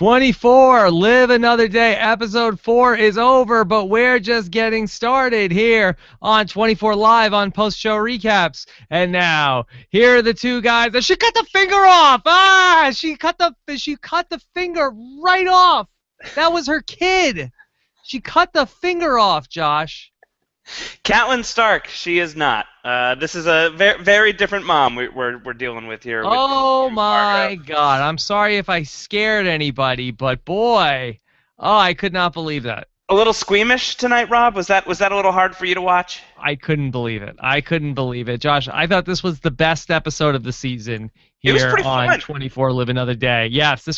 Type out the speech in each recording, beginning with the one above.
24, Live Another Day. Episode 4 is over, but we're just getting started here on 24 Live on post-show recaps. And now, here are the two guys. She cut the finger off! She cut the finger right off! That was her kid! She cut the finger off, Josh. Catelyn Stark, she is not. This is a very different mom we're dealing with here. Oh my God! I'm sorry if I scared anybody, but boy, I could not believe that. A little squeamish tonight, Rob. Was that a little hard for you to watch? I couldn't believe it. Josh, I thought this was the best episode of the season here on fun. 24 Live Another Day. Yes, I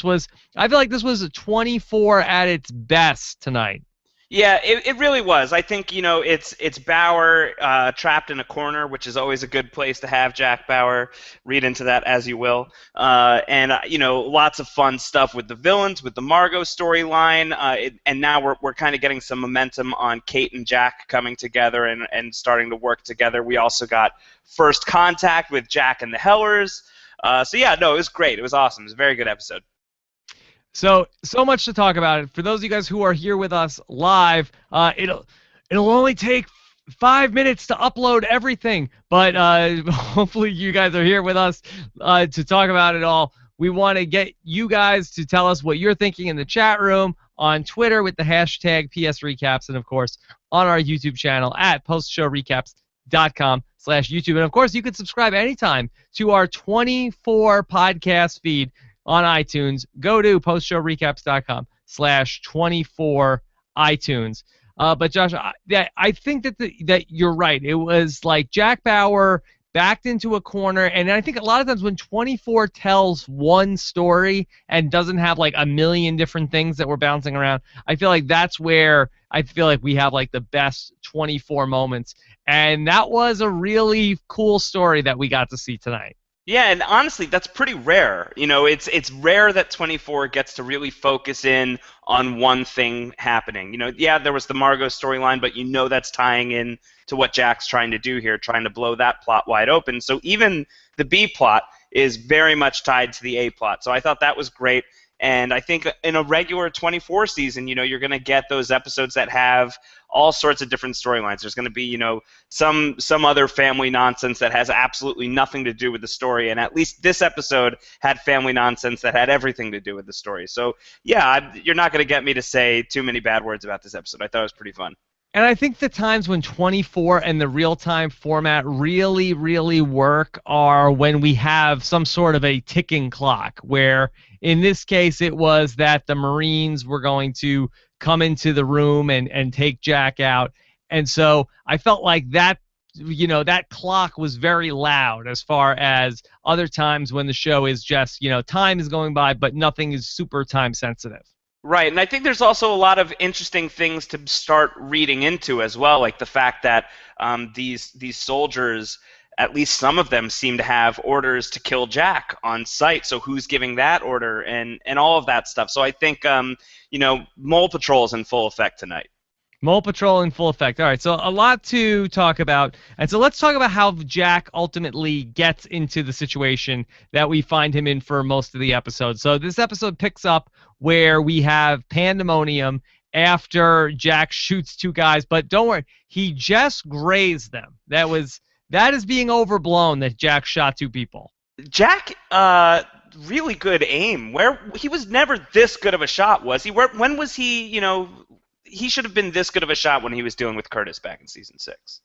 feel like this was a 24 at its best tonight. Yeah, it really was. I think, it's Bauer trapped in a corner, which is always a good place to have Jack Bauer. Read into that as you will. And lots of fun stuff with the villains, with the Margot storyline. And now we're kind of getting some momentum on Kate and Jack coming together and starting to work together. We also got first contact with Jack and the Hellers. It was great. It was awesome. It was a very good episode. So much to talk about. For those of you guys who are here with us live, it'll only take 5 minutes to upload everything, but hopefully you guys are here with us to talk about it all. We want to get you guys to tell us what you're thinking in the chat room, on Twitter with the hashtag PSRecaps, and of course on our YouTube channel at postshowrecaps.com/YouTube. And of course you can subscribe anytime to our 24 podcast feed on iTunes. Go to postshowrecaps.com/24 iTunes. But Josh, I think that you're right. It was like Jack Bauer backed into a corner, and I think a lot of times when 24 tells one story and doesn't have like a million different things that were bouncing around, I feel like that's where I feel like we have like the best 24 moments. And that was a really cool story that we got to see tonight. Yeah, and honestly, that's pretty rare. It's rare that 24 gets to really focus in on one thing happening. There was the Margot storyline, but that's tying in to what Jack's trying to do here, trying to blow that plot wide open. So even the B plot is very much tied to the A plot. So I thought that was great. And I think in a regular 24 season, you're going to get those episodes that have all sorts of different storylines. There's going to be, some other family nonsense that has absolutely nothing to do with the story. And at least this episode had family nonsense that had everything to do with the story. So, yeah, you're not going to get me to say too many bad words about this episode. I thought it was pretty fun. And I think the times when 24 and the real-time format really, really work are when we have some sort of a ticking clock, where in this case it was that the Marines were going to come into the room and take Jack out. And so I felt like that, that clock was very loud as far as other times when the show is just, time is going by, but nothing is super time sensitive. Right, and I think there's also a lot of interesting things to start reading into as well, like the fact that these soldiers, at least some of them, seem to have orders to kill Jack on sight. So who's giving that order and all of that stuff. So I think Mole Patrol is in full effect tonight. Mole Patrol in full effect. All right, so a lot to talk about. And so let's talk about how Jack ultimately gets into the situation that we find him in for most of the episode. So this episode picks up where we have pandemonium after Jack shoots two guys. But don't worry, he just grazed them. That is being overblown that Jack shot two people. Jack, really good aim. Where he was never this good of a shot, was he? When was he, he should have been this good of a shot when he was dealing with Curtis back in season 6.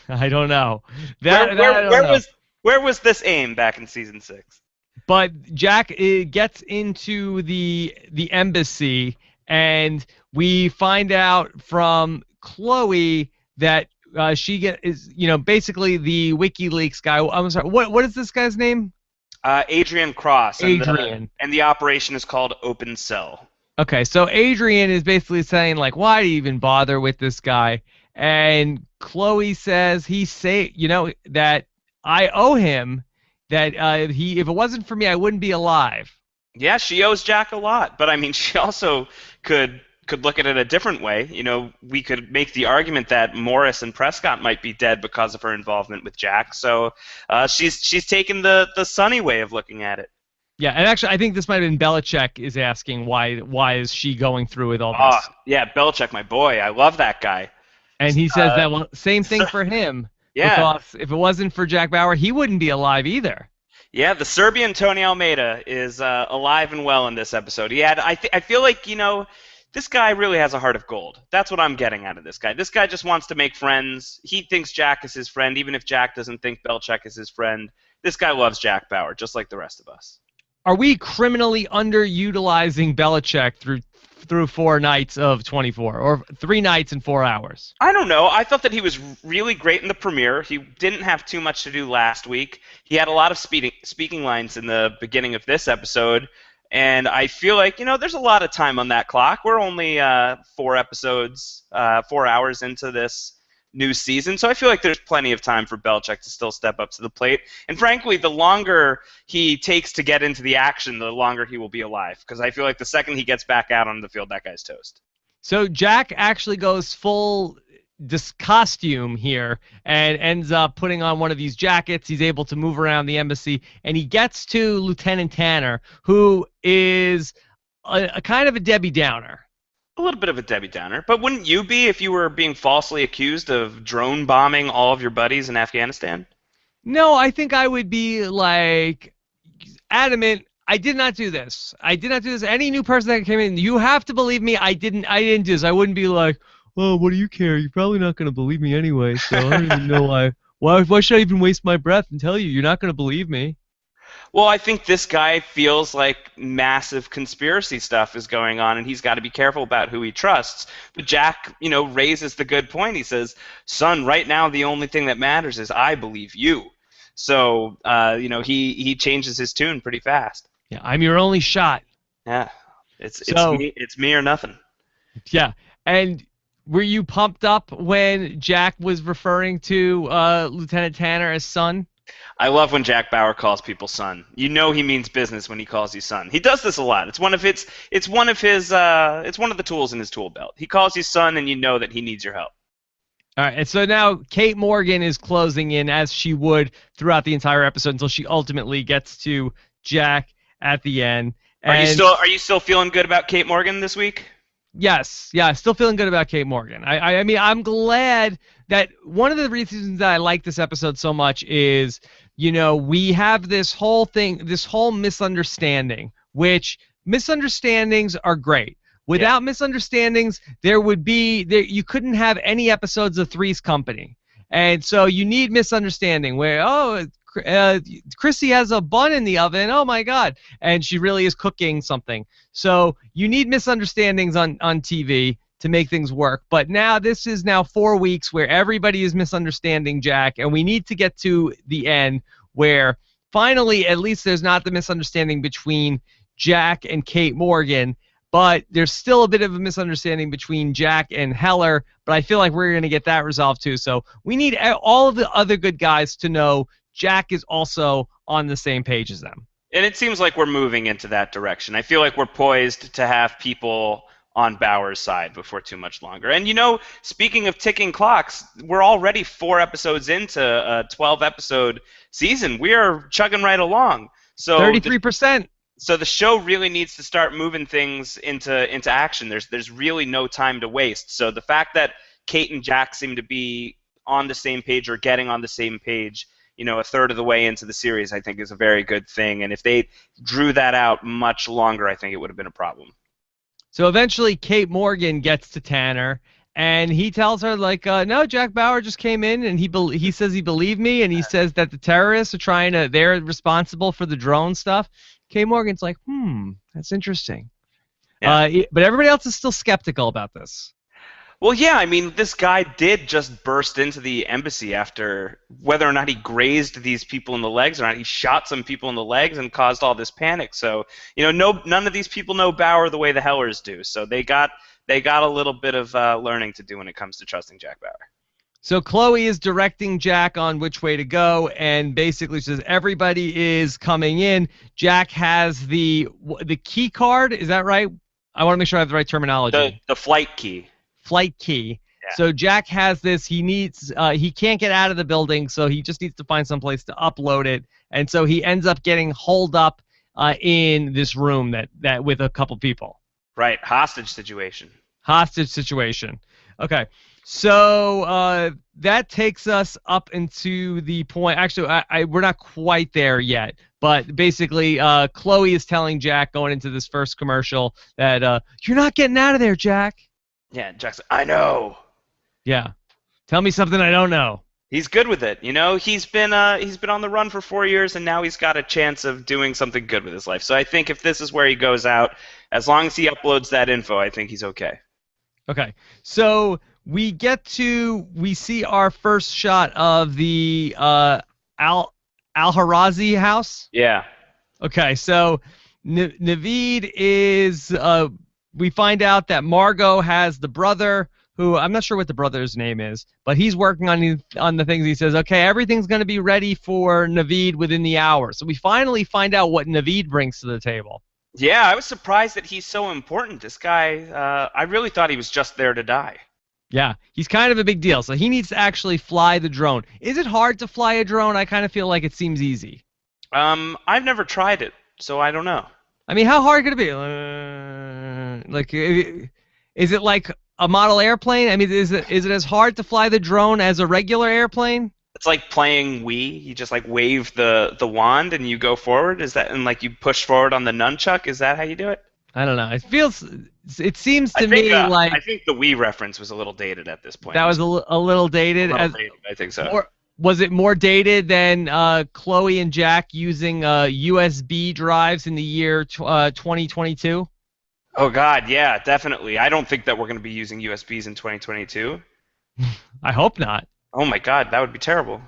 I don't know. Where was this aim back in season 6? But Jack gets into the embassy, and we find out from Chloe that she is basically the WikiLeaks guy. I'm sorry. What is this guy's name? Adrian Cross. Adrian. And the operation is called Open Cell. Okay, so Adrian is basically saying, like, why do you even bother with this guy? And Chloe says that I owe him, that if it wasn't for me, I wouldn't be alive. Yeah, she owes Jack a lot, but I mean, she also could look at it a different way. We could make the argument that Morris and Prescott might be dead because of her involvement with Jack. So she's taken the sunny way of looking at it. Yeah, and actually, I think this might have been Belichick is asking why is she going through with all Oh, this, yeah, Belichick, my boy. I love that guy. and he says that well, same thing for him Yeah, because if it wasn't for Jack Bauer, he wouldn't be alive either. yeah, the Serbian Tony Almeida is alive and well in this episode. I feel like this guy really has a heart of gold. That's what I'm getting out of this guy. This guy just wants to make friends. He thinks Jack is his friend, even if Jack doesn't think Belichick is his friend. This guy loves Jack Bauer, just like the rest of us. Are we criminally underutilizing Belichick through 4 nights of 24 or 3 nights and 4 hours? I don't know. I thought that he was really great in the premiere. He didn't have too much to do last week. He had a lot of speaking lines in the beginning of this episode, and I feel like there's a lot of time on that clock. We're only 4 hours into this new season, so I feel like there's plenty of time for Belichick to still step up to the plate. And frankly, the longer he takes to get into the action, the longer he will be alive. Because I feel like the second he gets back out on the field, that guy's toast. So Jack actually goes full costume here and ends up putting on one of these jackets. He's able to move around the embassy, and he gets to Lieutenant Tanner, who is a kind of a Debbie Downer. A little bit of a Debbie Downer. But wouldn't you be if you were being falsely accused of drone bombing all of your buddies in Afghanistan? No, I think I would be like adamant. I did not do this. I did not do this. Any new person that came in, you have to believe me. I didn't do this. I wouldn't be like, well, what do you care? You're probably not going to believe me anyway, so I don't even know why. Why should I even waste my breath and tell you? You're not going to believe me. Well, I think this guy feels like massive conspiracy stuff is going on, and he's got to be careful about who he trusts. But Jack, raises the good point. He says, "Son, right now the only thing that matters is I believe you." So, he changes his tune pretty fast. Yeah, I'm your only shot. Yeah, it's me or nothing. Yeah, and were you pumped up when Jack was referring to Lieutenant Tanner as son? I love when Jack Bauer calls people son. You know he means business when he calls you son. He does this a lot. It's one of the tools in his tool belt. He calls you son, and you know that he needs your help. All right, and so now Kate Morgan is closing in as she would throughout the entire episode until she ultimately gets to Jack at the end. And Are you still feeling good about Kate Morgan this week? Yes, yeah, still feeling good about Kate Morgan. I mean, I'm glad that one of the reasons that I like this episode so much is, we have this whole thing, this whole misunderstanding, which misunderstandings are great. Without misunderstandings, you couldn't have any episodes of Three's Company. And so you need misunderstanding where, Chrissy has a bun in the oven. Oh my God. And she really is cooking something. So you need misunderstandings on TV to make things work. But now this is now 4 weeks where everybody is misunderstanding Jack. And we need to get to the end where finally, at least there's not the misunderstanding between Jack and Kate Morgan. But there's still a bit of a misunderstanding between Jack and Heller. But I feel like we're going to get that resolved too. So we need all of the other good guys to know Jack is also on the same page as them. And it seems like we're moving into that direction. I feel like we're poised to have people on Bauer's side before too much longer. And speaking of ticking clocks, we're already 4 episodes into a 12-episode season. We are chugging right along. So 33%. So the show really needs to start moving things into action. There's really no time to waste. So the fact that Kate and Jack seem to be on the same page or getting on the same page, a third of the way into the series, I think is a very good thing. And if they drew that out much longer, I think it would have been a problem. So eventually Kate Morgan gets to Tanner, and he tells her, no, Jack Bauer just came in, and he says he believed me, and he says that the terrorists are they're responsible for the drone stuff. Kate Morgan's like, that's interesting. Yeah. But everybody else is still skeptical about this. Well, yeah, I mean, this guy did just burst into the embassy after whether or not he grazed these people in the legs or not. He shot some people in the legs and caused all this panic. So, none of these people know Bauer the way the Hellers do. So they got a little bit of learning to do when it comes to trusting Jack Bauer. So Chloe is directing Jack on which way to go, and basically says everybody is coming in. Jack has the key card. Is that right? I want to make sure I have the right terminology. The flight key. Flight key. Yeah. So Jack has this. He can't get out of the building, so he just needs to find some place to upload it. And so he ends up getting holed up in this room that with a couple people. Right, hostage situation. Hostage situation. Okay. So that takes us up into the point. Actually, we're not quite there yet. But basically, Chloe is telling Jack going into this first commercial that you're not getting out of there, Jack. Yeah, Jack's like, I know. Yeah. Tell me something I don't know. He's good with it. He's been on the run for 4 years, and now he's got a chance of doing something good with his life. So I think if this is where he goes out, as long as he uploads that info, I think he's okay. Okay. So we see our first shot of the Al-Harazi house. Yeah. Okay. So Naveed is we find out that Margot has the brother who I'm not sure what the brother's name is, but he's working on the things. He says, okay, everything's going to be ready for Naveed within the hour. So we finally find out what Naveed brings to the table. Yeah, I was surprised that he's so important. This guy, I really thought he was just there to die. Yeah, he's kind of a big deal. So he needs to actually fly the drone. Is it hard to fly a drone? I kind of feel like it seems easy. I've never tried it, so I don't know. I mean, how hard could it be? Is it like a model airplane? I mean, is it as hard to fly the drone as a regular airplane? It's like playing Wii. You just like wave the wand and you go forward. Is that and like you push forward on the nunchuck? Is that how you do it? I don't know. It seems to me like I think the Wii reference was a little dated at this point. That was a little dated. Dated, I think so. Was it more dated than Chloe and Jack using USB drives in the year 2022? Oh God, yeah, definitely. I don't think that we're going to be using USBs in 2022. I hope not. Oh my God, that would be terrible.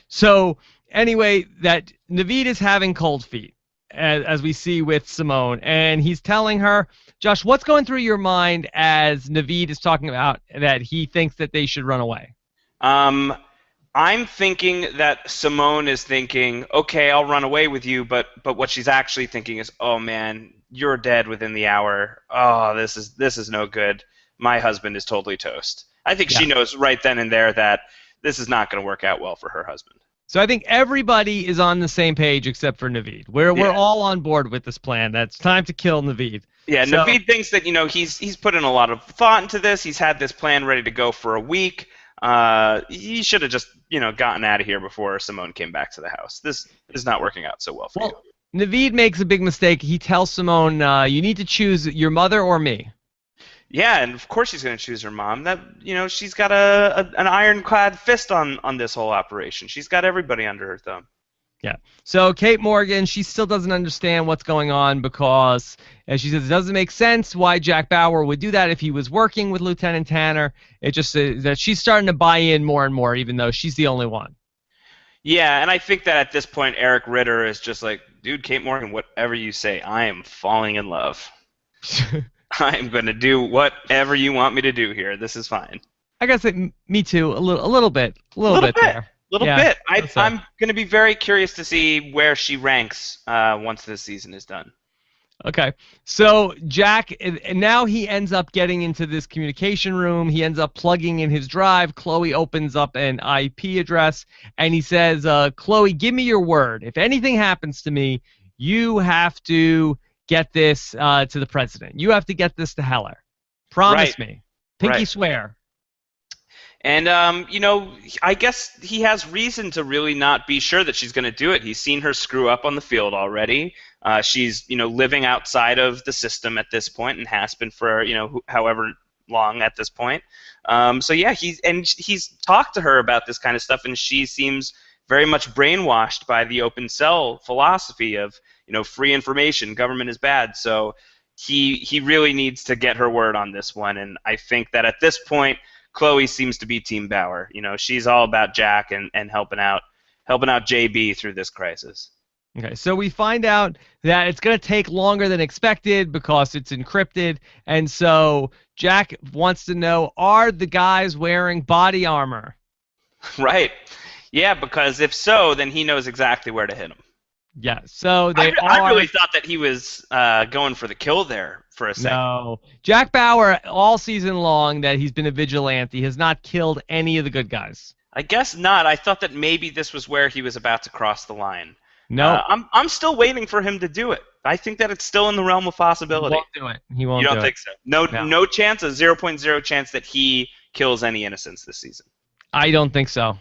So anyway, that Naveed is having cold feet, as we see with Simone, and he's telling her, Josh, what's going through your mind as Naveed is talking about that he thinks that they should run away? I'm thinking that Simone is thinking, okay, I'll run away with you, but what she's actually thinking is, oh man, you're dead within the hour. Oh, this is no good. My husband is totally toast. I think she knows right then and there that this is not going to work out well for her husband. So I think everybody is on the same page except for Naveed. We're all on board with this plan. That's time to kill Naveed. Yeah, so, Naveed thinks that he's put in a lot of thought into this. He's had this plan ready to go for a week. He should have just gotten out of here before Simone came back to the house. This is not working out so well for you. Naveed makes a big mistake. He tells Simone, you need to choose your mother or me. Yeah, and of course she's going to choose her mom. That she's got an ironclad fist on this whole operation. She's got everybody under her thumb. Yeah. So Kate Morgan, she still doesn't understand what's going on because, as she says, it doesn't make sense why Jack Bauer would do that if he was working with Lieutenant Tanner. It just is that she's starting to buy in more and more, even though she's the only one. Yeah, and I think that at this point, Eric Ritter is just like, dude, Kate Morgan, whatever you say, I am falling in love. I am going to do whatever you want me to do here. This is fine. I gotta say, me too. A little bit there. Little bit. I'm going to be very curious to see where she ranks once this season is done. Okay. So Jack, and now he ends up getting into this communication room. He ends up plugging in his drive. Chloe opens up an IP address, and he says, Chloe, give me your word. If anything happens to me, you have to get this to the president. You have to get this to Heller. Promise me. Pinky swear. And, I guess he has reason to really not be sure that she's going to do it. He's seen her screw up on the field already. She's, living outside of the system at this point and has been for, however long at this point. So, yeah, he's talked to her about this kind of stuff, and she seems very much brainwashed by the open cell philosophy of, free information, government is bad. So he really needs to get her word on this one. And I think that at this point, Chloe seems to be Team Bauer. She's all about Jack and helping out JB through this crisis. Okay, so we find out that it's going to take longer than expected because it's encrypted, and so Jack wants to know, are the guys wearing body armor? Right. Yeah, because if so, then he knows exactly where to hit them. Yeah, so I really thought that he was going for the kill there for a second. No. Jack Bauer, all season long that he's been a vigilante, has not killed any of the good guys. I guess not. I thought that maybe this was where he was about to cross the line. Nope. I'm still waiting for him to do it. I think that it's still in the realm of He possibility. won't do it. He won't You don't do it. think so? No, No. no chance, a 0.0 chance that he kills any innocents this season. I don't think so.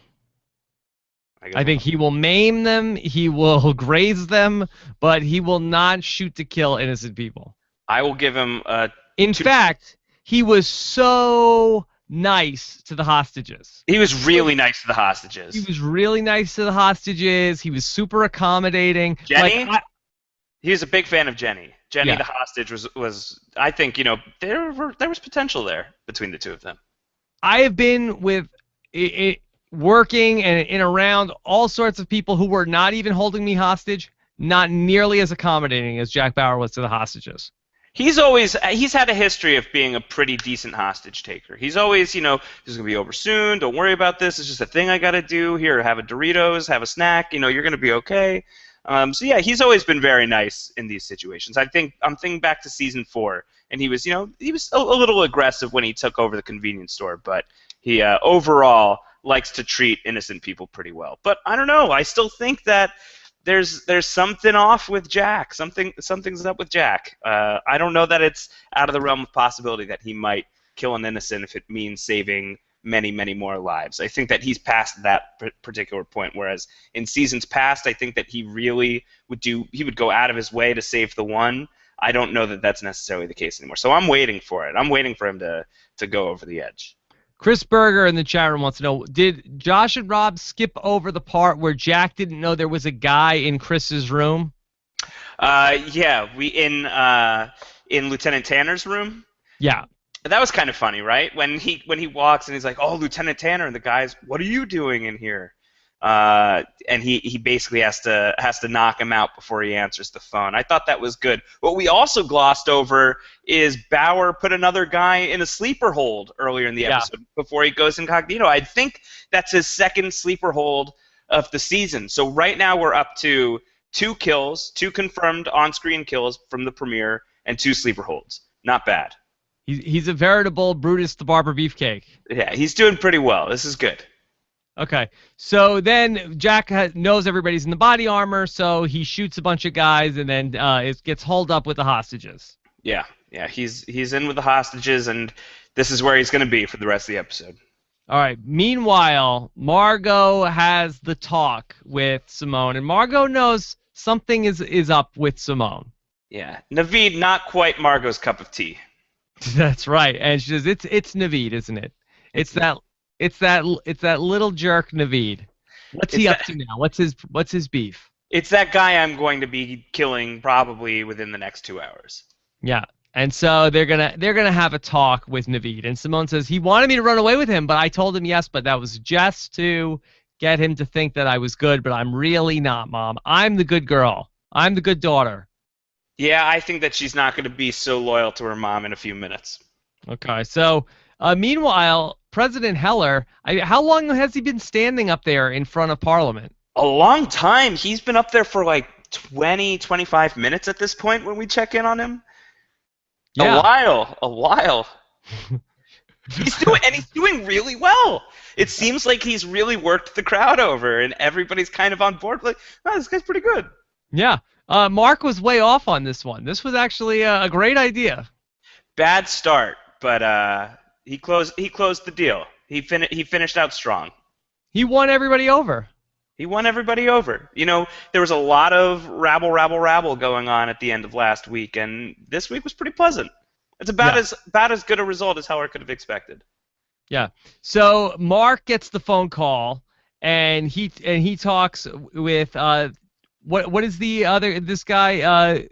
I guess I think he will maim them, he will graze them, but he will not shoot to kill innocent people. I will give him a. In fact, he was so nice to the hostages. He was really nice to the hostages. He was really nice to the hostages. He was super accommodating. Jenny? He was a big fan of Jenny. Jenny, Yeah. the hostage, was I think, there was potential there between the two of them. I have been with working and in around all sorts of people who were not even holding me hostage, not nearly as accommodating as Jack Bauer was to the hostages. He's had a history of being a pretty decent hostage taker. He's always, this is going to be over soon. Don't worry about this. It's just a thing I got to do. Here, have a Doritos, have a snack. You're going to be okay. So yeah, he's always been very nice in these situations. I'm thinking back to season 4, and he was a little aggressive when he took over the convenience store, but he overall likes to treat innocent people pretty well. But I don't know. I still think that there's something off with Jack. Something's up with Jack. I don't know that it's out of the realm of possibility that he might kill an innocent if it means saving many, many more lives. I think that he's past that particular point, whereas in seasons past, I think that he really would go out of his way to save the one. I don't know that that's necessarily the case anymore. So I'm waiting for it. I'm waiting for him to go over the edge. Chris Berger in the chat room wants to know, did Josh and Rob skip over the part where Jack didn't know there was a guy in Chris's room? Yeah, we in Lieutenant Tanner's room. Yeah. That was kind of funny, right? When he walks and he's like, "Oh, Lieutenant Tanner," and the guy's, "What are you doing in here?" And he basically has to knock him out before he answers the phone. I thought that was good. What we also glossed over is Bauer put another guy in a sleeper hold earlier in the episode before he goes incognito. I think that's his second sleeper hold of the season. So right now we're up to 2 kills, 2 confirmed on-screen kills from the premiere, and 2 sleeper holds. Not bad. He's a veritable Brutus the Barber Beefcake. Yeah, he's doing pretty well. This is good. Okay, so then Jack knows everybody's in the body armor, so he shoots a bunch of guys, and then it gets holed up with the hostages. Yeah, he's in with the hostages, and this is where he's going to be for the rest of the episode. All right. Meanwhile, Margot has the talk with Simone, and Margot knows something is up with Simone. Yeah, Naveed, not quite Margot's cup of tea. That's right, and she says it's Naveed, isn't it? It's that little jerk Naveed. What's he up to now? What's his beef? It's that guy I'm going to be killing probably within the next 2 hours. Yeah, and so they're gonna have a talk with Naveed, and Simone says he wanted me to run away with him, but I told him yes, but that was just to get him to think that I was good, but I'm really not, Mom. I'm the good girl. I'm the good daughter. Yeah, I think that she's not going to be so loyal to her mom in a few minutes. Okay, so meanwhile, President Heller, how long has he been standing up there in front of Parliament? A long time. He's been up there for like 20, 25 minutes at this point when we check in on him. Yeah. A while. He's doing really well. It seems like he's really worked the crowd over, and everybody's kind of on board. Like, oh, this guy's pretty good. Yeah. Mark was way off on this one. This was actually a great idea. Bad start, but he closed the deal. He finished out strong. He won everybody over. He won everybody over. There was a lot of rabble going on at the end of last week, and this week was pretty pleasant. It's about as good a result as Heller could have expected. Yeah. So Mark gets the phone call, and he talks with what is this guy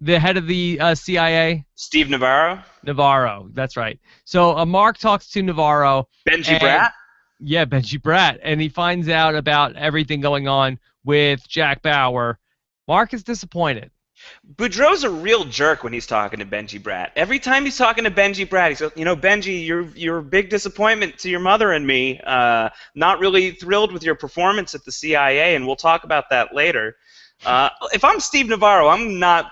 the head of the CIA? Steve Navarro. Navarro, that's right. So Mark talks to Navarro. Benji Bratt. Yeah, Benji Bratt, and he finds out about everything going on with Jack Bauer. Mark is disappointed. Boudreaux's a real jerk when he's talking to Benji Bratt. Every time he's talking to Benji Bratt, he says, Benji, you're a big disappointment to your mother and me. Not really thrilled with your performance at the CIA, and we'll talk about that later. If I'm Steve Navarro, I'm not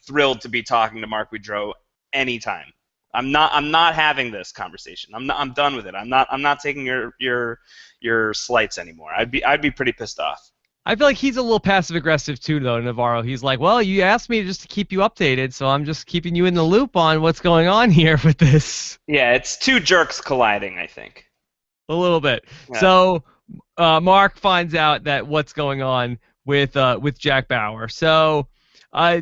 thrilled to be talking to Mark Boudreaux anytime. I'm not having this conversation. I'm done with it. I'm not taking your slights anymore. I'd be pretty pissed off. I feel like he's a little passive aggressive too, though, Navarro. He's like, well, you asked me just to keep you updated, so I'm just keeping you in the loop on what's going on here with this. Yeah, it's two jerks colliding, I think. A little bit. Yeah. So Mark finds out that what's going on with Jack Bauer. So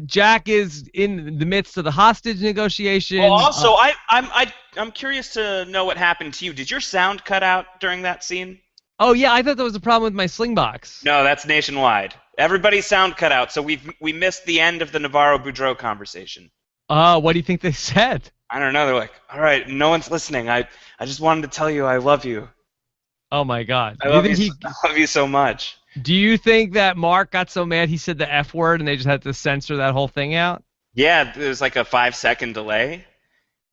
Jack is in the midst of the hostage negotiations. Well, also, I'm curious to know what happened to you. Did your sound cut out during that scene? Oh yeah, I thought there was a problem with my Slingbox. No, that's nationwide. Everybody's sound cut out, so we missed the end of the Navarro Boudreaux conversation. What do you think they said? I don't know. They're like, all right, no one's listening. I just wanted to tell you I love you. Oh my God. I love you so much. Do you think that Mark got so mad he said the F word and they just had to censor that whole thing out? Yeah, there was like a 5-second delay.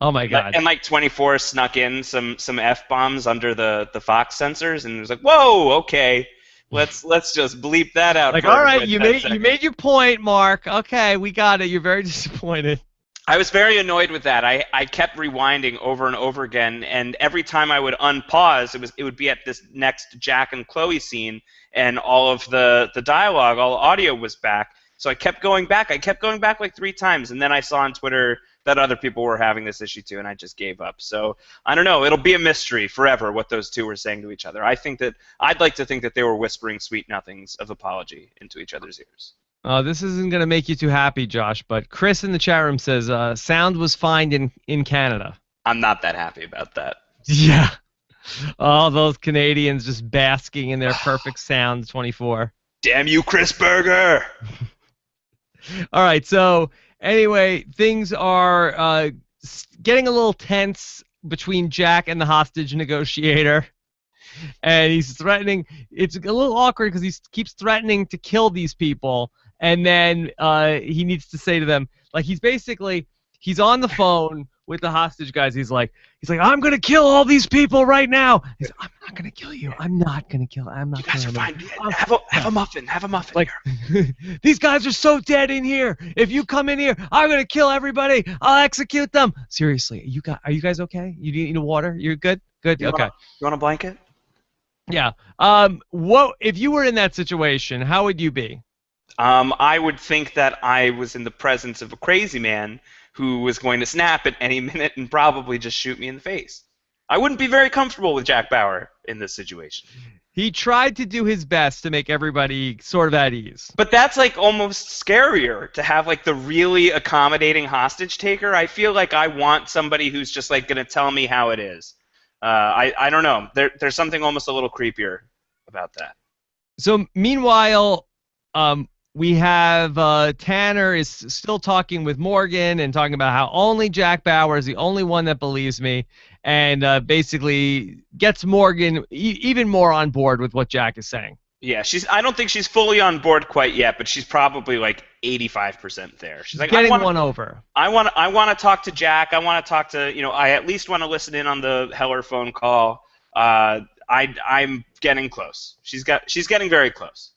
Oh my God. And like 24 snuck in some F-bombs under the Fox censors, and it was like, whoa, okay, let's just bleep that out. Like, all right, you made your point, Mark. Okay, we got it. You're very disappointed. I was very annoyed with that. I kept rewinding over and over again, and every time I would unpause, it would be at this next Jack and Chloe scene, and all of the dialogue, all the audio was back. So I kept going back. I kept going back like 3 times, and then I saw on Twitter that other people were having this issue too, and I just gave up. So I don't know. It'll be a mystery forever what those two were saying to each other. I'd like to think that they were whispering sweet nothings of apology into each other's ears. This isn't going to make you too happy, Josh, but Chris in the chat room says sound was fine in Canada. I'm not that happy about that. Yeah. All those Canadians just basking in their perfect sound 24. Damn you, Chris Berger! All right, so anyway, things are getting a little tense between Jack and the hostage negotiator. And he's threatening. It's a little awkward because he keeps threatening to kill these people. And then he needs to say to them, like, he's on the phone with the hostage guys. He's like, I'm going to kill all these people right now. He's like, I'm not going to kill you. I'm not going to kill. I'm not. You guys are fine. Have a muffin. Have a muffin. Like, these guys are so dead in here. If you come in here, I'm going to kill everybody. I'll execute them. Seriously, are you guys okay? You need water? You're good? Good. Okay. You want a blanket? Yeah. What if you were in that situation? How would you be? I would think that I was in the presence of a crazy man who was going to snap at any minute and probably just shoot me in the face. I wouldn't be very comfortable with Jack Bauer in this situation. He tried to do his best to make everybody sort of at ease. But that's like almost scarier to have like the really accommodating hostage taker. I feel like I want somebody who's just like going to tell me how it is. I don't know. There's something almost a little creepier about that. So meanwhile, we have Tanner is still talking with Morgan and talking about how only Jack Bauer is the only one that believes me, and basically gets Morgan even more on board with what Jack is saying. Yeah, I don't think she's fully on board quite yet, but she's probably like 85% there. She's like, getting one over. I want to talk to Jack. I want to talk to, I at least want to listen in on the Heller phone call. I'm getting close. She's getting very close.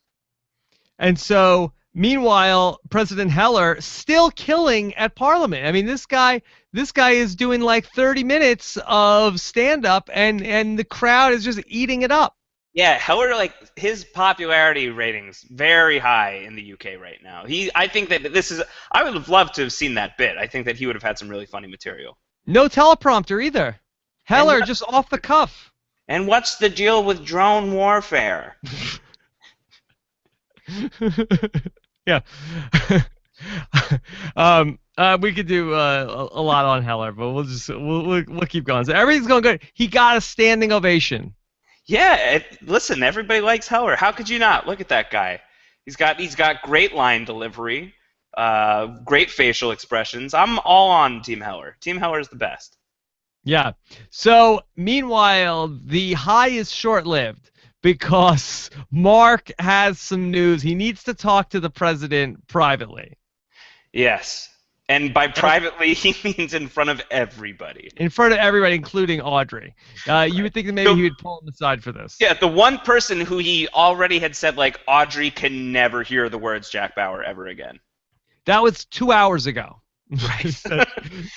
And so, meanwhile, President Heller still killing at Parliament. I mean, this guy is doing like 30 minutes of stand-up, and the crowd is just eating it up. Yeah, Heller, like, his popularity ratings very high in the UK right now. I think that I would have loved to have seen that bit. I think that he would have had some really funny material. No teleprompter either. Heller just off the cuff. And what's the deal with drone warfare? Yeah. We could do a lot on Heller, but we'll keep going. So everything's going good. He got a standing ovation. Yeah, listen, everybody likes Heller. How could you not? Look at that guy. He's got great line delivery, great facial expressions. I'm all on Team Heller. Team Heller is the best. Yeah. So meanwhile, the high is short-lived because Mark has some news. He needs to talk to the president privately. Yes. And by privately, he means in front of everybody. In front of everybody, including Audrey. You would think that maybe he would pull him aside for this. Yeah, the one person who he already had said, like, Audrey can never hear the words Jack Bauer ever again. That was 2 hours ago. Right.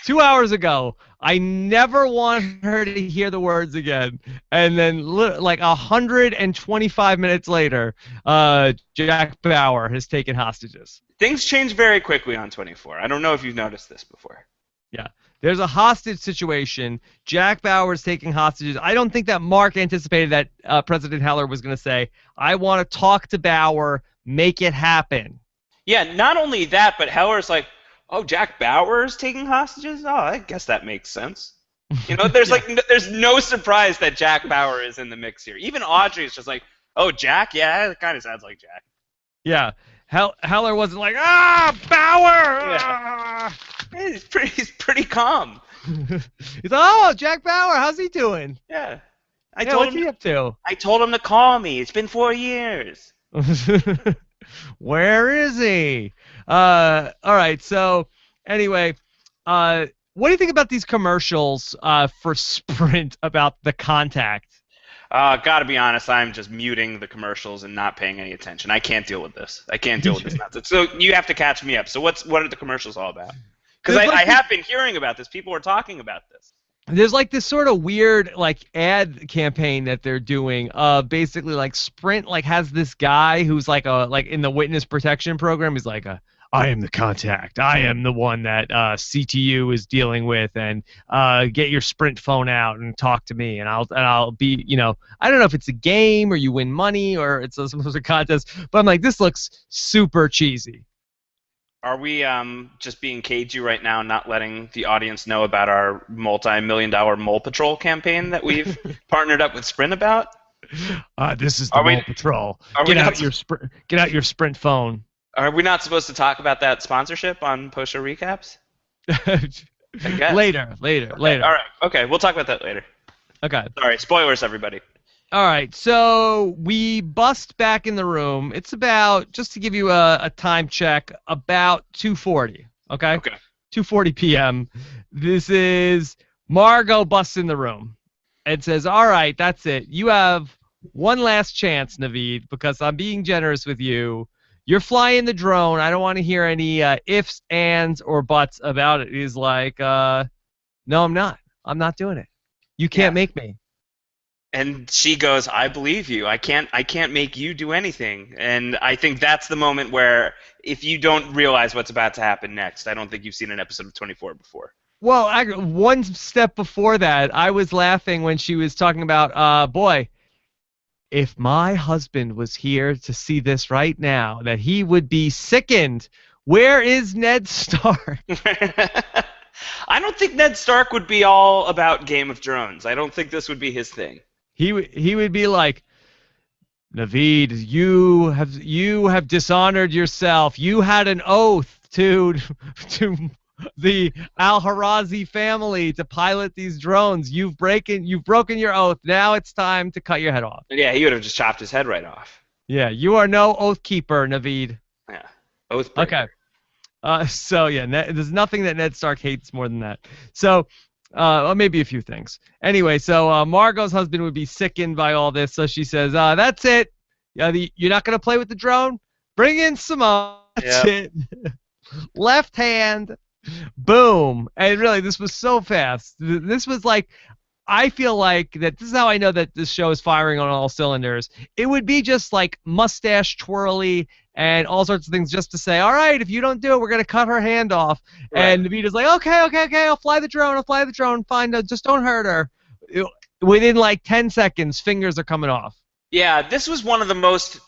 2 hours ago, I never want her to hear the words again. And then, like 125 minutes later, Jack Bauer has taken hostages. Things change very quickly on 24. I don't know if you've noticed this before. Yeah. There's a hostage situation. Jack Bauer's taking hostages. I don't think that Mark anticipated that President Heller was going to say, I want to talk to Bauer, make it happen. Yeah, not only that, but Heller's like, oh, Jack Bauer's taking hostages? Oh, I guess that makes sense. There's there's no surprise that Jack Bauer is in the mix here. Even Audrey is just like, oh, Jack? Yeah, it kind of sounds like Jack. Yeah. Heller wasn't like, Bauer! Yeah. Ah! He's pretty calm. He's like, oh, Jack Bauer, how's he doing? Yeah. What's he up to? I told him to call me. It's been 4 years. Where is he? All right. So anyway, what do you think about these commercials for Sprint about the contact? Gotta be honest, I'm just muting the commercials and not paying any attention. I can't deal with this. I can't deal with this nonsense. So you have to catch me up. So what are the commercials all about? Because I have been hearing about this. People are talking about this. There's like this sort of weird like ad campaign that they're doing. Basically like Sprint like has this guy who's like in the witness protection program. He's like I am the contact. I am the one that CTU is dealing with, and get your Sprint phone out and talk to me, and I'll be, I don't know if it's a game or you win money or it's some sort of contest, but I'm like, this looks super cheesy. Are we just being cagey right now, not letting the audience know about our multi-million-dollar Mole Patrol campaign that we've partnered up with Sprint about? This is the Mole Patrol. Get out your Sprint phone. Are we not supposed to talk about that sponsorship on post-show recaps? Later. Okay. All right. Okay, we'll talk about that later. Okay. Sorry, spoilers, everybody. All right, so we bust back in the room. It's about, just to give you a time check, about 2:40. Okay. 2:40 p.m. This is Margot busts in the room and says, "All right, that's it. You have one last chance, Naveed, because I'm being generous with you. You're flying the drone. I don't want to hear any ifs, ands, or buts about it." He's like, no, I'm not. I'm not doing it. You can't make me. And she goes, I believe you. I can't make you do anything. And I think that's the moment where if you don't realize what's about to happen next, I don't think you've seen an episode of 24 before. Well, one step before that, I was laughing when she was talking about, boy, if my husband was here to see this right now, that he would be sickened. Where is Ned Stark? I don't think Ned Stark would be all about Game of Thrones. I don't think this would be his thing. He would be like, Naveed, you have dishonored yourself. You had an oath to the Al-Harazi family to pilot these drones. You've broken your oath. Now it's time to cut your head off. Yeah, he would have just chopped his head right off. Yeah, you are no oath keeper, Naveed. Yeah, oath breaker. Okay. So yeah, there's nothing that Ned Stark hates more than that. So. Maybe a few things. Anyway, so Margot's husband would be sickened by all this, so she says, that's it. You're not going to play with the drone? Bring in Simone. That's it. Left hand. Boom. And really, this was so fast. This was like, I feel like that this is how I know that this show is firing on all cylinders. It would be just like mustache twirly and all sorts of things just to say, all right, if you don't do it, we're going to cut her hand off. Right. And Navita's like, okay, I'll fly the drone, fine, just don't hurt her. Within like 10 seconds, fingers are coming off. Yeah, this was one of the most,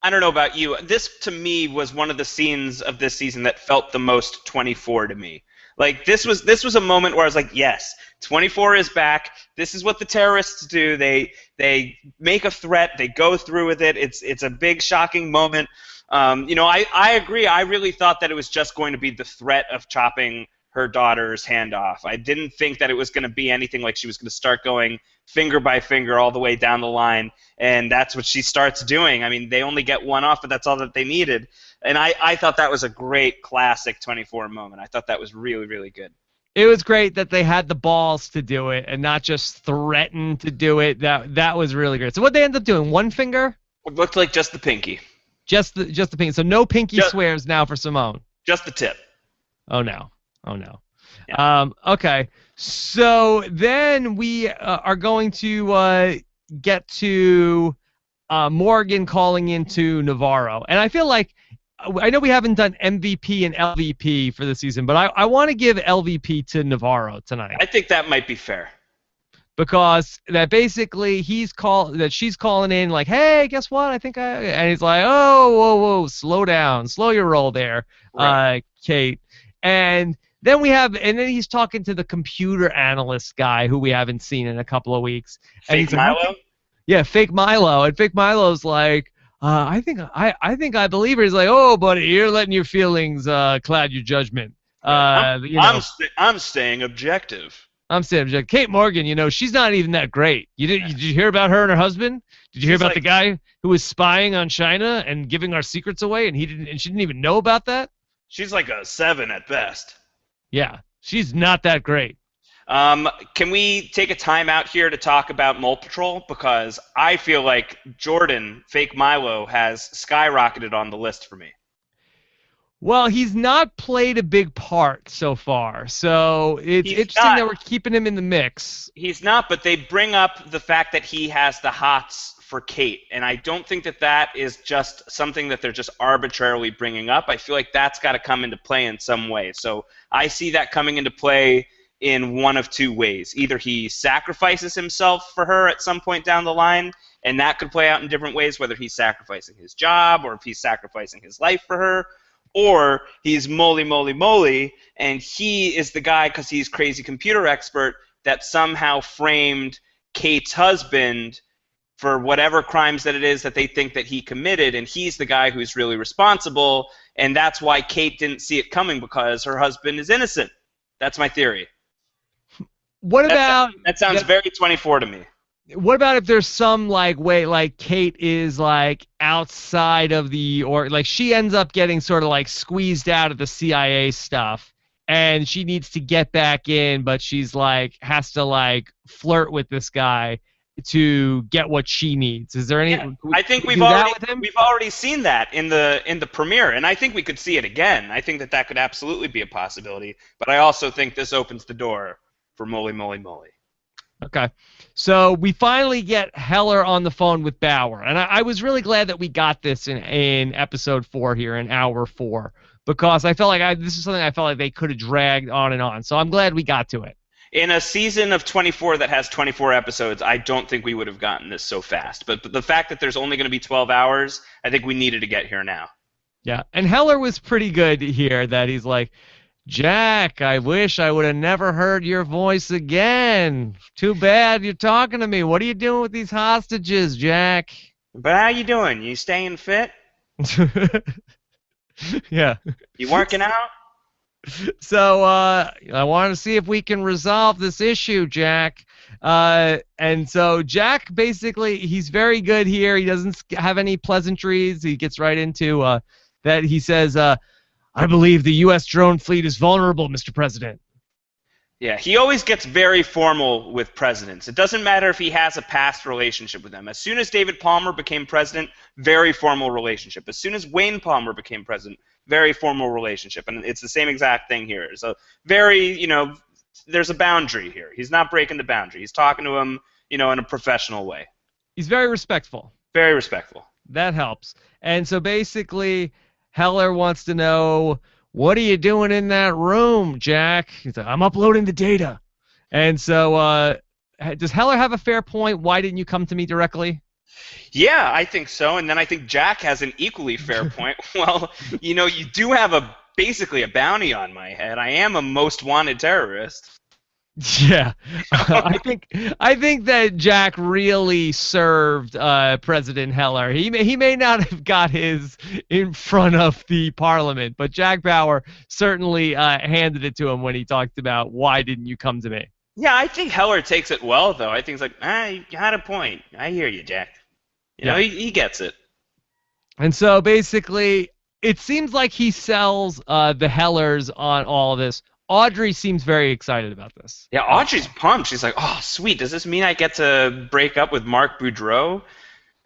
I don't know about you, this to me was one of the scenes of this season that felt the most 24 to me. Like, this was a moment where I was like, yes, 24 is back. This is what the terrorists do. They make a threat. They go through with it. It's a big, shocking moment. I agree. I really thought that it was just going to be the threat of chopping her daughter's hand off. I didn't think that it was going to be anything like she was going to start going finger by finger all the way down the line, and that's what she starts doing. I mean, they only get one off, but that's all that they needed. And I thought that was a great classic 24 moment. I thought that was really, really good. It was great that they had the balls to do it and not just threaten to do it. That was really great. So what they end up doing? One finger? It looked like just the pinky. Just the pinky. So no pinky swears now for Simone. Just the tip. Oh no. Oh no. Yeah. Okay. So then we are going to get to Morgan calling into Navarro. And I feel like I know we haven't done MVP and LVP for the season, but I want to give LVP to Navarro tonight I think that might be fair. because that basically she's calling in like, hey, guess what? I think and he's like, oh, whoa, slow down, slow your roll there, Right. Kate. And then he's talking to the computer analyst guy who we haven't seen in a couple of weeks, and Fake he's like, Milo? yeah, fake Milo, and fake Milo's like, I believe her. He's like, oh, buddy, you're letting your feelings cloud your judgment. Right. You know, I'm staying objective. I'm saying, Kate Morgan, she's not even that great. Did you hear about her and her husband? Did you hear She's about like the guy who was spying on China and giving our secrets away, and she didn't even know about that? she's like a 7 at best. Yeah, she's not that great. Can we take a time out here to talk about Mole Patrol? Because I feel like Jordan, fake Milo, has skyrocketed on the list for me. Well, he's not played a big part so far, so it's He's interesting not. that we're keeping him in the mix. He's not, but they bring up the fact that he has the hots for Kate, and I don't think that that is just something that they're just arbitrarily bringing up. I feel like that's got to come into play in some way. So I see that coming into play in one of two ways. Either he sacrifices himself for her at some point down the line, and that could play out in different ways, whether he's sacrificing his job or if he's sacrificing his life for her, or he's moly, moly, moly, and he is the guy, because he's crazy computer expert, that somehow framed Kate's husband for whatever crimes that it is that they think that he committed, and he's the guy who's really responsible, and that's why Kate didn't see it coming, because her husband is innocent. That's my theory. What about That sounds very 24 to me. what about if there's some like way like Kate is like outside of or like she ends up getting sort of like squeezed out of the CIA stuff and she needs to get back in, but she's like has to like flirt with this guy to get what she needs. Is there any? Yeah, I think we've already seen that in the premiere, and I think we could see it again. I think that that could absolutely be a possibility, but I also think this opens the door for Moly Moly Moly. Okay. So we finally get Heller on the phone with Bauer. And I was really glad that we got this in episode 4 here, in hour 4, because I felt like this is something I felt like they could have dragged on and on. So I'm glad we got to it. In a season of 24 that has 24 episodes, I don't think we would have gotten this so fast. But the fact that there's only going to be 12 hours, I think we needed to get here now. Yeah. And Heller was pretty good here, that he's like, Jack, I wish I would have never heard your voice again. Too bad you're talking to me. What are you doing with these hostages, Jack? But how you doing? You staying fit? Yeah. You working out? So I want to see if we can resolve this issue, Jack. And so Jack, basically, he's very good here. He doesn't have any pleasantries. He gets right into that. He says, I believe the U.S. drone fleet is vulnerable, Mr. President. Yeah, he always gets very formal with presidents. It doesn't matter if he has a past relationship with them. As soon as David Palmer became president, very formal relationship. As soon as Wayne Palmer became president, very formal relationship. And it's the same exact thing here. So very, there's a boundary here. He's not breaking the boundary. He's talking to him, in a professional way. He's very respectful. Very respectful. That helps. And so basically, Heller wants to know, what are you doing in that room, Jack? He's like, I'm uploading the data. And so does Heller have a fair point? Why didn't you come to me directly? Yeah, I think so. And then I think Jack has an equally fair point. Well, you do have basically a bounty on my head. I am a most wanted terrorist. Yeah, I think that Jack really served President Heller. He may not have got his in front of the Parliament, but Jack Bauer certainly handed it to him when he talked about, why didn't you come to me? Yeah, I think Heller takes it well, though. I think it's like, you had a point. I hear you, Jack. He gets it. And so basically, it seems like he sells the Hellers on all of this. Audrey seems very excited about this. Yeah, Audrey's pumped. She's like, oh, sweet. Does this mean I get to break up with Mark Boudreau?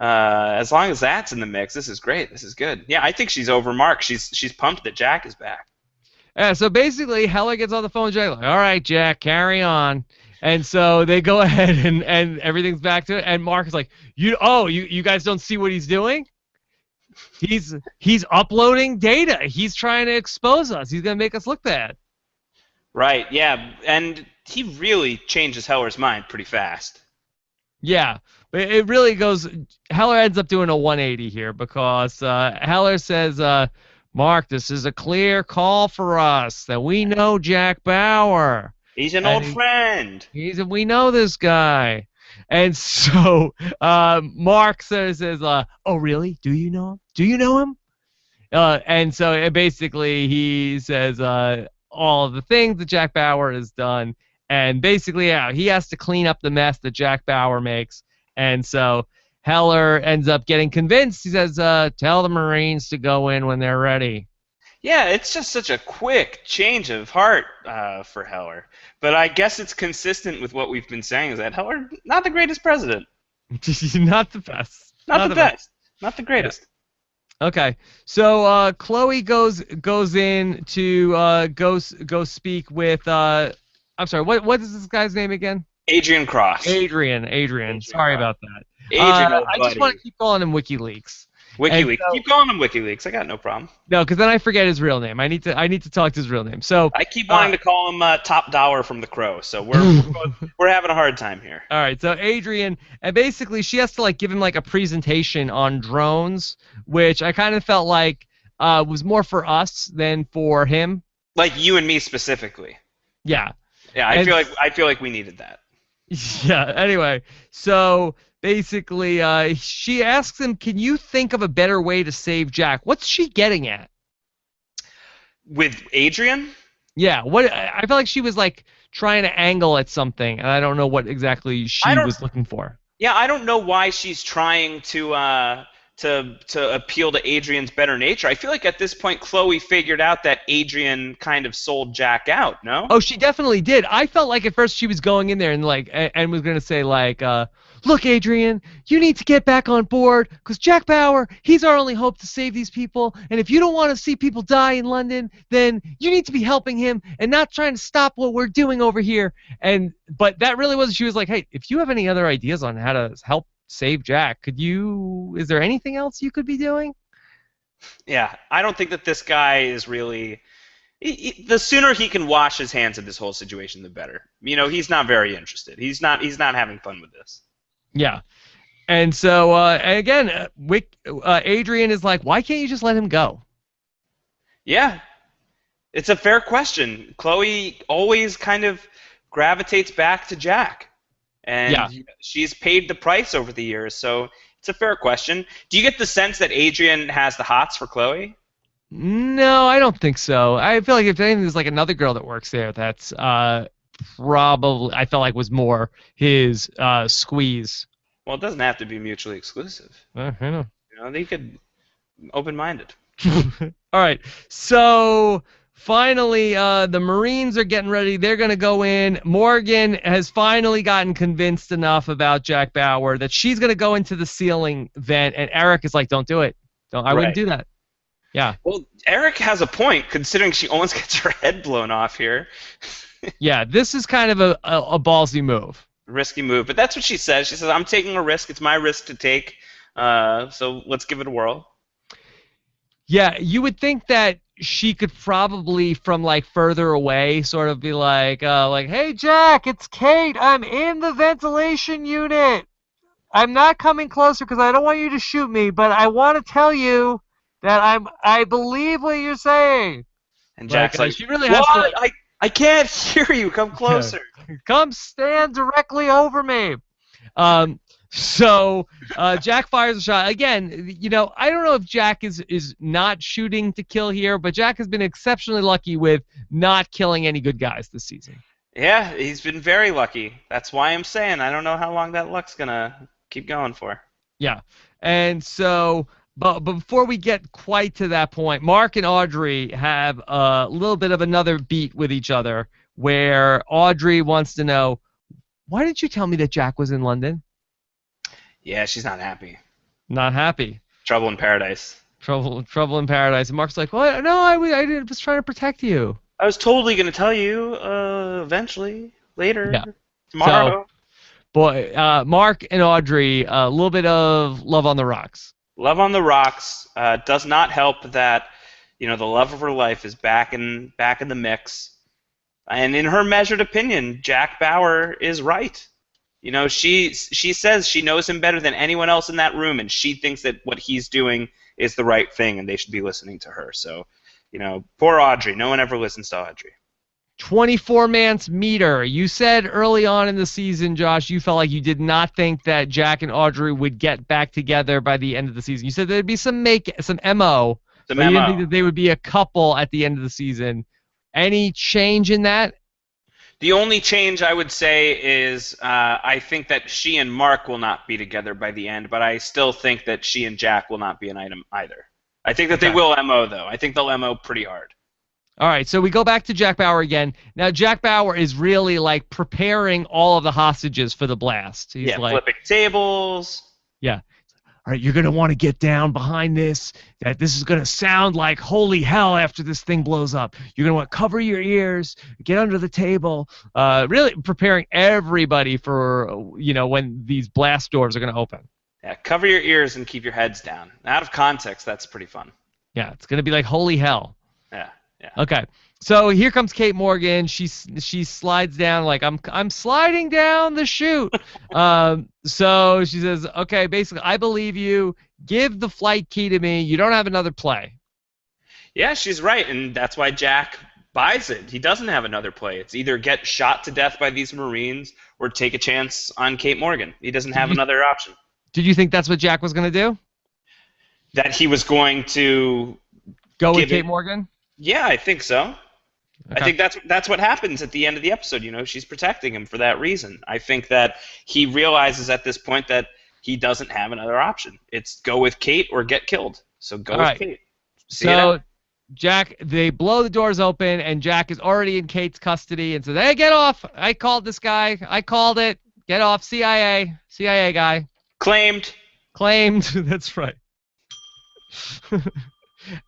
As long as that's in the mix, this is great. This is good. Yeah, I think she's over Mark. She's pumped that Jack is back. Yeah, so basically, Heller gets on the phone with Jack, like, all right, Jack, carry on. And so they go ahead and everything's back to it. And Mark is like, you guys don't see what he's doing? He's uploading data. He's trying to expose us. He's gonna make us look bad. Right, yeah, and he really changes Heller's mind pretty fast. Yeah, but it really goes. Heller ends up doing a 180 here because Heller says, Mark, this is a clear call for us that we know Jack Bauer. He's an And old friend. we know this guy. And so Mark says, oh, really? Do you know him? Do you know him? And so basically he says all of the things that Jack Bauer has done. And basically, yeah, he has to clean up the mess that Jack Bauer makes. And so Heller ends up getting convinced. He says, tell the Marines to go in when they're ready. Yeah, it's just such a quick change of heart for Heller. But I guess it's consistent with what we've been saying, is that Heller, not the greatest president. Not the best. Not the best. Not the greatest. Yeah. Okay, so Chloe goes in to go speak with I'm sorry, what is this guy's name again? Adrian Cross. Adrian. Sorry about that. Adrian, I just want to keep calling him WikiLeaks. WikiLeaks. Keep calling him WikiLeaks. I got no problem. No, because then I forget his real name. I need to talk to his real name. So I keep wanting to call him Top Dollar from The Crow. So we're having a hard time here. All right. So Adrian, and basically she has to like give him like a presentation on drones, which I kind of felt like was more for us than for him. Like you and me specifically. Yeah. Yeah, I feel like we needed that. Yeah. Anyway, so basically, she asks him, "Can you think of a better way to save Jack?" What's she getting at? With Adrian? Yeah. What I felt like she was like trying to angle at something, and I don't know what exactly she was looking for. Yeah, I don't know why she's trying to appeal to Adrian's better nature. I feel like at this point Chloe figured out that Adrian kind of sold Jack out, no? Oh, she definitely did. I felt like at first she was going in there and like and was going to say like look, Adrian, you need to get back on board because Jack Bauer, he's our only hope to save these people. And if you don't want to see people die in London, then you need to be helping him and not trying to stop what we're doing over here. But that really was, she was like, hey, if you have any other ideas on how to help save Jack, is there anything else you could be doing? Yeah, I don't think that this guy is really... the sooner he can wash his hands of this whole situation, the better. You know, he's not very interested. He's not having fun with this. Yeah. And so, again, Adrian is like, why can't you just let him go? Yeah. It's a fair question. Chloe always kind of gravitates back to Jack. And she's paid the price over the years, so it's a fair question. Do you get the sense that Adrian has the hots for Chloe? No, I don't think so. I feel like if anything, there's like another girl that works there that's probably, I felt like was more his squeeze. Well, it doesn't have to be mutually exclusive. I know. You know, they could open-minded. All right, so finally, the Marines are getting ready. They're going to go in. Morgan has finally gotten convinced enough about Jack Bauer that she's going to go into the ceiling vent, and Eric is like, don't do it. I wouldn't do that. Yeah. Well, Eric has a point, considering she almost gets her head blown off here. Yeah, this is kind of a ballsy move. Risky move, but that's what she says. She says, I'm taking a risk. It's my risk to take, so let's give it a whirl. Yeah, you would think that she could probably, from like further away, sort of be like, hey, Jack, it's Kate. I'm in the ventilation unit. I'm not coming closer because I don't want you to shoot me, but I want to tell you that I believe what you're saying. And Jack's like, she really has to. I can't hear you. Come closer. Come stand directly over me. So Jack fires a shot. Again, you know, I don't know if Jack is not shooting to kill here, but Jack has been exceptionally lucky with not killing any good guys this season. Yeah, he's been very lucky. That's why I'm saying I don't know how long that luck's going to keep going for. Yeah. And so... But before we get quite to that point, Mark and Audrey have a little bit of another beat with each other where Audrey wants to know, why didn't you tell me that Jack was in London? Yeah, she's not happy. Not happy. Trouble in paradise. Trouble in paradise. And Mark's like, well, no, I was trying to protect you. I was totally going to tell you eventually, Yeah. later, So, tomorrow. boy, Mark and Audrey, a little bit of love on the rocks. Love on the Rocks does not help that the love of her life is back in the mix. And in her measured opinion, Jack Bauer is right. She says she knows him better than anyone else in that room, and she thinks that what he's doing is the right thing, and they should be listening to her. So, poor Audrey. No one ever listens to Audrey. 24 man's meter. You said early on in the season, Josh, you felt like you did not think that Jack and Audrey would get back together by the end of the season. You said there'd be some MO, The but you didn't think memo. that they would be a couple at the end of the season. Any change in that? The only change I would say is I think that she and Mark will not be together by the end, but I still think that she and Jack will not be an item either. I think that they Okay. will MO, though. I think they'll MO pretty hard. All right, so we go back to Jack Bauer again. Now, Jack Bauer is really like preparing all of the hostages for the blast. He's Yeah, like, flipping tables. yeah. All right, you're going to want to get down behind this. That this is going to sound like holy hell after this thing blows up. You're going to want to cover your ears, get under the table. Really preparing everybody for, when these blast doors are going to open. Yeah, cover your ears and keep your heads down. Out of context, that's pretty fun. Yeah, it's going to be like holy hell. Yeah, yeah. Okay. So here comes Kate Morgan. She slides down like I'm sliding down the chute. So she says, okay, basically, I believe you. Give the flight key to me. You don't have another play. Yeah, she's right, and that's why Jack buys it. He doesn't have another play. It's either get shot to death by these Marines or take a chance on Kate Morgan. He doesn't have another option. Did you think that's what Jack was going to do? That he was going to Go with give Kate it. Morgan? Yeah, I think so. I Okay. think that's what happens at the end of the episode. She's protecting him for that reason. I think that he realizes at this point that he doesn't have another option. It's go with Kate or get killed. So go All with right. Kate. See it So out. Jack, they blow the doors open, and Jack is already in Kate's custody and says, hey, get off. I called this guy. I called it. Get off. CIA guy. Claimed. Claimed. That's right.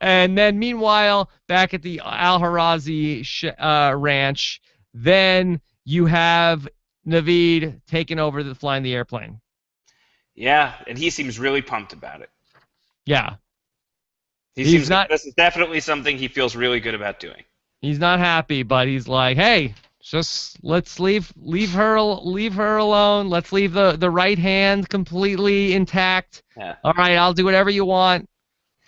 And then, meanwhile, back at the Al-Harazi ranch, then you have Naveed taking over flying the airplane. Yeah, and he seems really pumped about it. Yeah. He He's seems not. like this is definitely something he feels really good about doing. He's not happy, but he's like, hey, just let's leave her alone. Let's leave the right hand completely intact. Yeah. All right, I'll do whatever you want.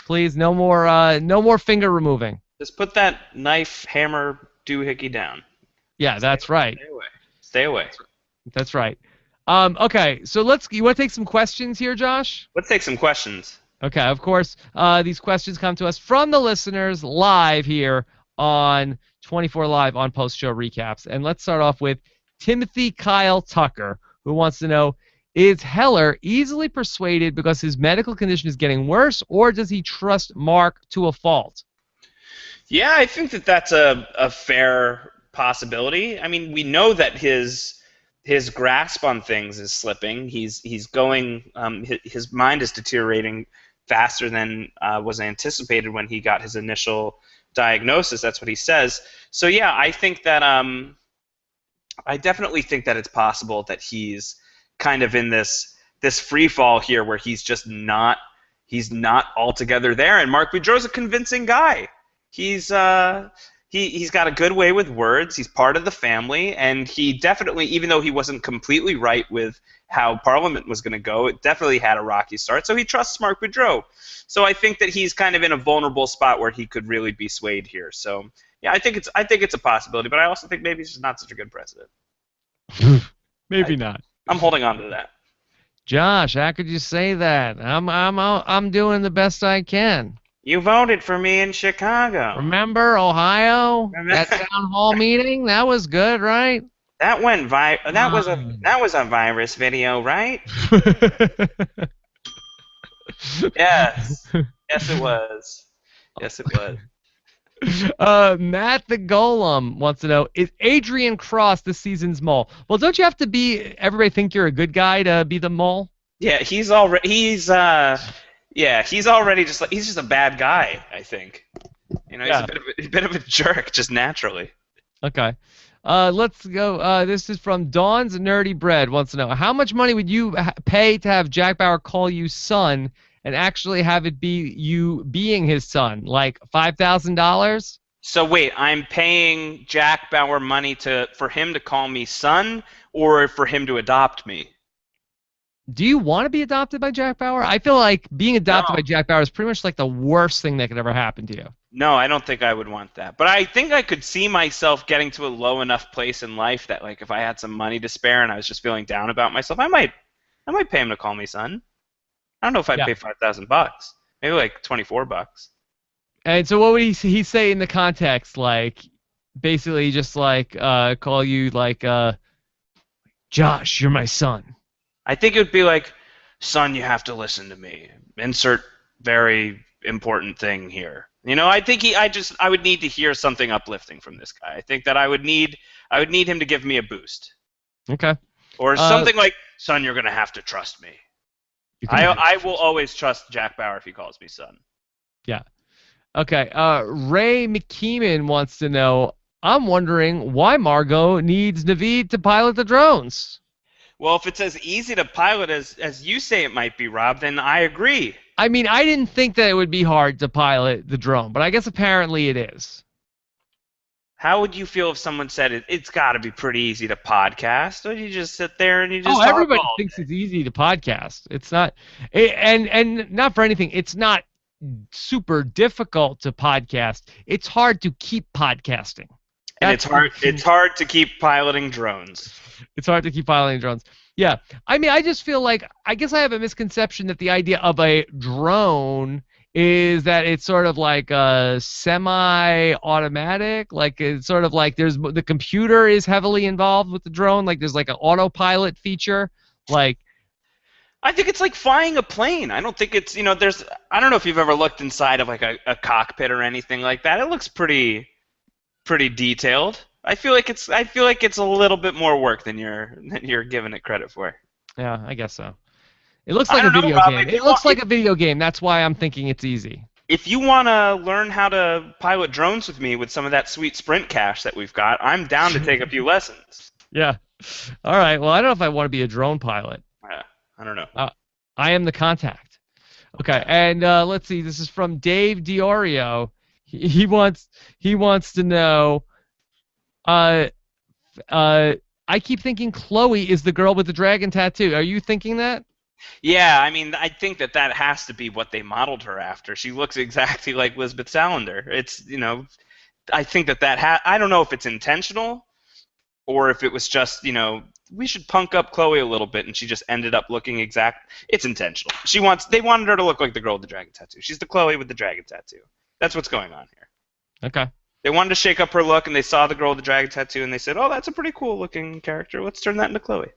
Please, no more finger removing. Just put that knife, hammer, doohickey down. Yeah, that's right. Stay away. Stay away. That's right. Okay, so you want to take some questions here, Josh? Let's take some questions. Okay, of course. These questions come to us from the listeners live here on 24 Live on post-show recaps. And let's start off with Timothy Kyle Tucker, who wants to know, is Heller easily persuaded because his medical condition is getting worse, or does he trust Mark to a fault? Yeah, I think that that's a fair possibility. I mean, we know that his grasp on things is slipping. He's going. His mind is deteriorating faster than was anticipated when he got his initial diagnosis. That's what he says. So yeah, I think that I definitely think that it's possible that he's kind of in this free fall here where he's not altogether there. And Mark Boudreau's a convincing guy. He's got a good way with words. He's part of the family, and he definitely, even though he wasn't completely right with how Parliament was going to go, it definitely had a rocky start. So he trusts Mark Boudreau. So I think that he's kind of in a vulnerable spot where he could really be swayed here. So yeah, I think it's a possibility, but I also think maybe he's just not such a good president. Maybe not. I'm holding on to that. Josh, how could you say that? I'm doing the best I can. You voted for me in Chicago. Remember Ohio? That town hall meeting? That was good, right? That went that was a virus video, right? Yes. Yes, it was. Yes, it was. Matt the Golem wants to know, is Adrian Cross this season's mole? Well, don't you have to be everybody think you're a good guy to be the mole? Yeah, he's already just a bad guy, I think. He's a Yeah. bit of a jerk just naturally. Okay. Let's go. This is from Dawn's Nerdy Bread. Wants to know how much money would you pay to have Jack Bauer call you son and actually have it be you being his son, like $5,000? So wait, I'm paying Jack Bauer money for him to call me son, or for him to adopt me? Do you want to be adopted by Jack Bauer? I feel like being No. adopted by Jack Bauer is pretty much like the worst thing that could ever happen to you. No, I don't think I would want that. But I think I could see myself getting to a low enough place in life that, like, if I had some money to spare and I was just feeling down about myself, I might pay him to call me son. I don't know if I'd Yeah. pay $5,000. Maybe like $24. And so what would he say in the context? Like, basically just like call you like Josh, you're my son. I think it would be like, son, you have to listen to me. Insert very important thing here. I think I would need to hear something uplifting from this guy. I think that I would need him to give me a boost. Okay. Or something like, son, you're going to have to trust me. I will always trust Jack Bauer if he calls me son. Yeah. Okay. Ray McKeeman wants to know, I'm wondering why Margot needs Naveed to pilot the drones. Well, if it's as easy to pilot as you say it might be, Rob, then I agree. I mean, I didn't think that it would be hard to pilot the drone, but I guess apparently it is. How would you feel if someone said it's got to be pretty easy to podcast? Or you just sit there and you just talk everybody all thinks day? it's easy to podcast. It's not, and not for anything. It's not super difficult to podcast. It's hard to keep podcasting. And it's hard to keep piloting drones. It's hard to keep piloting drones. Yeah. I mean, I just feel like, I guess I have a misconception that the idea of a drone is that it's sort of like a semi-automatic, like it's sort of like the computer is heavily involved with the drone, like there's like an autopilot feature, like. I think it's like flying a plane. I don't think it's, I don't know if you've ever looked inside of like a cockpit or anything like that. It looks pretty detailed. I feel like it's a little bit more work than you're giving it credit for. Yeah, I guess so. It looks like a video game. It looks like a video game. That's why I'm thinking it's easy. If you want to learn how to pilot drones with me with some of that sweet Sprint cash that we've got, I'm down to take a few lessons. Yeah. All right. Well, I don't know if I want to be a drone pilot. I don't know. I am the contact. Okay. And let's see. This is from Dave Diorio. He wants to know. I keep thinking Chloe is the girl with the dragon tattoo. Are you thinking that? Yeah, I mean, I think that has to be what they modeled her after. She looks exactly like Lisbeth Salander. It's, I think that I don't know if it's intentional or if it was just, we should punk up Chloe a little bit, and she just ended up looking exact. It's intentional. They wanted her to look like the girl with the dragon tattoo. She's the Chloe with the dragon tattoo. That's what's going on here. Okay. They wanted to shake up her look, and they saw the girl with the dragon tattoo, and they said, "Oh, that's a pretty cool looking character. Let's turn that into Chloe."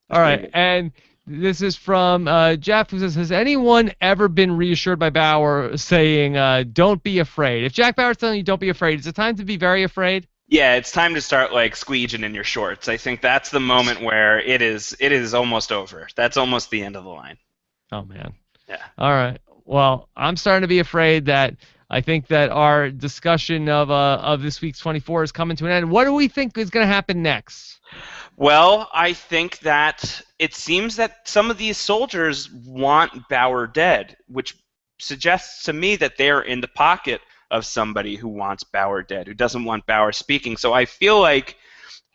All right, and this is from Jeff, who says, has anyone ever been reassured by Bauer saying, don't be afraid? If Jack Bauer's telling you don't be afraid, is it time to be very afraid? Yeah, it's time to start like squeeging in your shorts. I think that's the moment where it is almost over. That's almost the end of the line. Oh, man. Yeah. All right. Well, I'm starting to be afraid that I think that our discussion of this week's 24 is coming to an end. What do we think is going to happen next? Well, I think that it seems that some of these soldiers want Bauer dead, which suggests to me that they're in the pocket of somebody who wants Bauer dead, who doesn't want Bauer speaking. So I feel like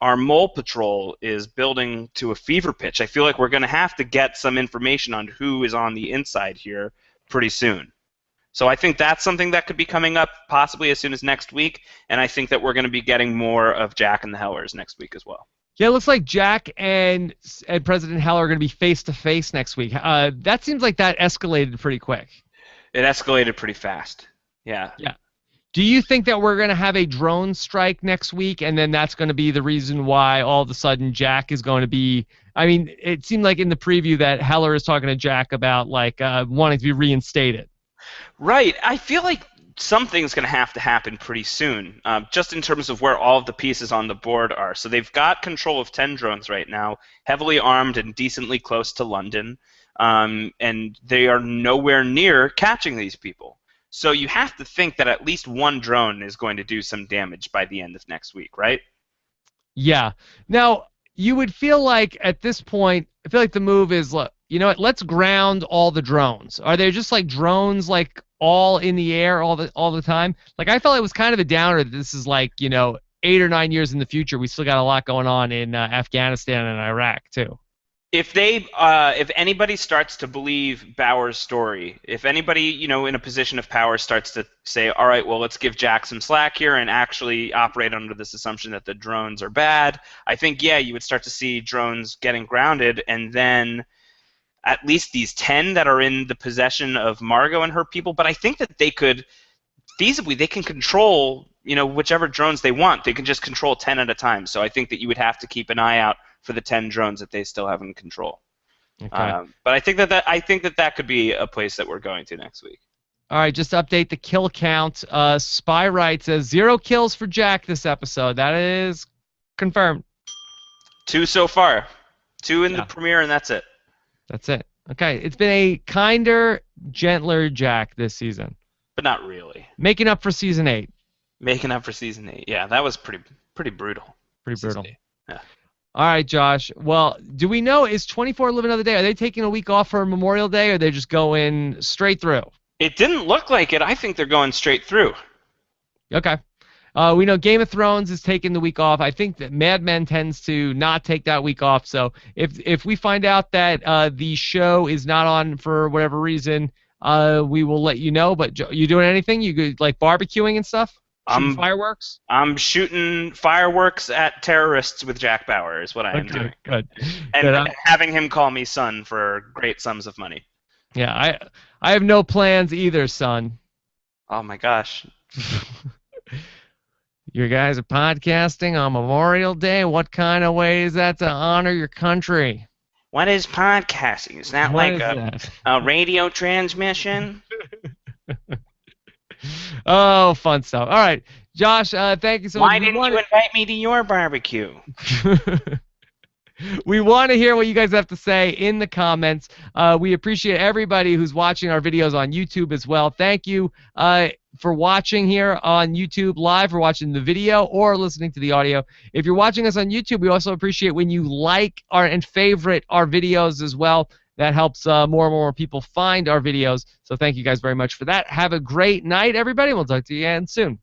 our mole patrol is building to a fever pitch. I feel like we're going to have to get some information on who is on the inside here pretty soon. So I think that's something that could be coming up possibly as soon as next week, and I think that we're going to be getting more of Jack and the Hellers next week as well. Yeah, it looks like Jack and President Heller are going to be face-to-face next week. That seems like that escalated pretty quick. It escalated pretty fast. Yeah. Yeah. Do you think that we're going to have a drone strike next week, and then that's going to be the reason why all of a sudden Jack is going to be... I mean, it seemed like in the preview that Heller is talking to Jack about like wanting to be reinstated. Right. I feel like something's going to have to happen pretty soon, just in terms of where all of the pieces on the board are. So they've got control of 10 drones right now, heavily armed and decently close to London, and they are nowhere near catching these people. So you have to think that at least one drone is going to do some damage by the end of next week, right? Yeah. Now, you would feel like at this point, I feel like the move is, look, you know what? Let's ground all the drones. Are they just like drones, like all in the air all the time? Like I felt it was kind of a downer that this is like 8 or 9 years in the future. We still got a lot going on in Afghanistan and Iraq too. If anybody starts to believe Bauer's story, if anybody in a position of power starts to say, all right, well, let's give Jack some slack here and actually operate under this assumption that the drones are bad, I think you would start to see drones getting grounded, and then at least these 10 that are in the possession of Margot and her people. But I think that they could feasibly, they can control whichever drones they want. They can just control 10 at a time. So I think that you would have to keep an eye out for the 10 drones that they still have in control. Okay. But I think that could be a place that we're going to next week. All right, just to update the kill count. Spy Right says 0 kills for Jack this episode. That is confirmed. 2 so far. 2 in the premiere, and that's it. That's it. Okay, it's been a kinder, gentler Jack this season. But not really. Making up for season 8. Making up for season 8. Yeah, that was pretty brutal. Pretty brutal. 8. Yeah. All right, Josh. Well, do we know, is 24 Live Another Day, are they taking a week off for Memorial Day, or are they just going straight through? It didn't look like it. I think they're going straight through. Okay. We know Game of Thrones is taking the week off. I think that Mad Men tends to not take that week off. So if we find out that the show is not on for whatever reason, we will let you know. But you doing anything? You good, like barbecuing and stuff? Shooting fireworks? I'm shooting fireworks at terrorists with Jack Bauer is what I am doing. Good. And having him call me son for great sums of money. Yeah, I have no plans either, son. Oh my gosh. You guys are podcasting on Memorial Day. What kind of way is that to honor your country? What is podcasting? Is that a radio transmission? Oh, fun stuff. All right, Josh, thank you so much. Why didn't you invite me to your barbecue? We want to hear what you guys have to say in the comments. We appreciate everybody who's watching our videos on YouTube as well. Thank you for watching here on YouTube live, for watching the video or listening to the audio. If you're watching us on YouTube, we also appreciate when you like and favorite our videos as well. That helps more and more people find our videos. So thank you guys very much for that. Have a great night, everybody. We'll talk to you again soon.